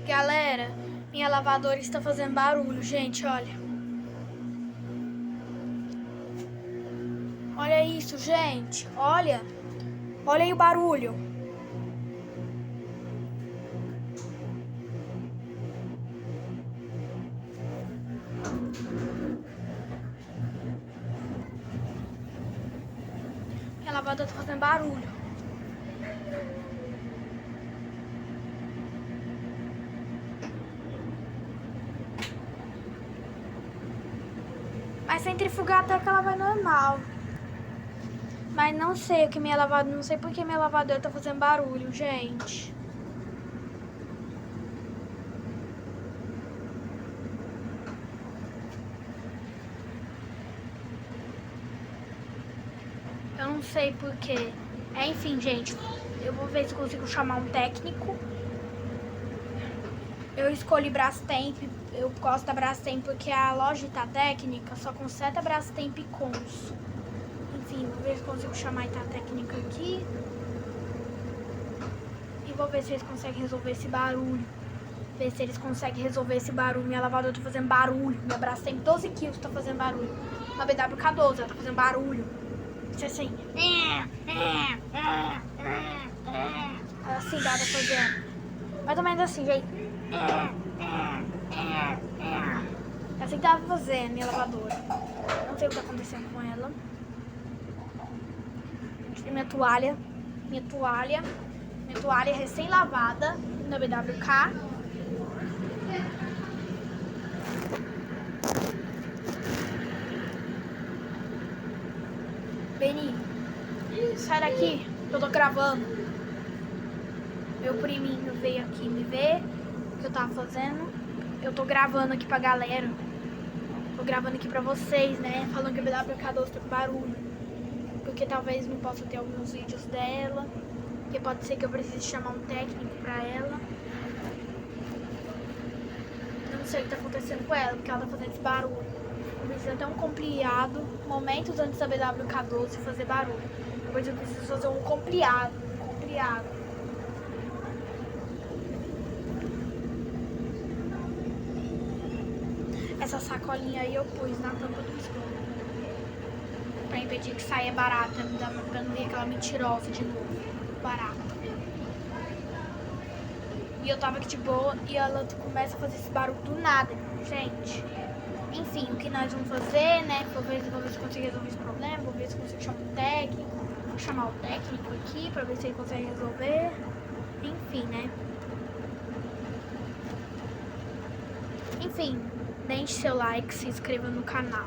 Galera, minha lavadora está fazendo barulho, gente, olha. Olha isso, gente, olha. Olha aí o barulho. Minha lavadora está fazendo barulho. Mas centrifugar até que ela vai normal. Mas não sei o que minha lavadora, não sei porque minha lavadora tá fazendo barulho, gente. Eu não sei porquê. Enfim, gente, eu vou ver se consigo chamar um técnico. Eu escolhi Brastemp, eu gosto da Brastemp porque a loja tá técnica só conserta Brastemp Cons. Enfim, vou ver se consigo chamar a técnica aqui. E vou ver se eles conseguem resolver esse barulho. Ver se eles conseguem resolver esse barulho. Minha lavadora tá fazendo barulho. Minha Brastemp 12 quilos tá fazendo barulho. Uma BWK12, ela tá fazendo barulho. Isso é assim. Assim dá pra fazer. Mais ou menos assim, gente. É assim que dá pra fazer minha lavadora. Não sei o que tá acontecendo com ela. Minha toalha. Minha toalha recém-lavada da BWK. Beni, sai daqui, eu tô gravando. Meu priminho veio aqui me ver o que eu tava fazendo. Eu tô gravando aqui pra galera. Tô gravando aqui pra vocês, né? Falando que a BWK12 tá com barulho. Porque talvez não possa ter alguns vídeos dela. Porque pode ser que eu precise chamar um técnico pra ela. Eu não sei o que tá acontecendo com ela, porque ela tá fazendo esse barulho. Eu preciso ter um compilado, momentos antes da BWK12 fazer barulho. Depois eu preciso fazer um compilado. Essa sacolinha aí eu pus na tampa do esgoto. Pra impedir que saia barata, pra não ver aquela mentirosa de novo. Barata. E eu tava aqui de boa e ela começa a fazer esse barulho do nada, gente. Enfim, o que nós vamos fazer, né? Vou ver se consigo resolver esse problema, vou ver se consigo chamar um técnico. Vou chamar o técnico aqui pra ver se ele consegue resolver. Enfim, né? Enfim, deixe seu like, se inscreva no canal.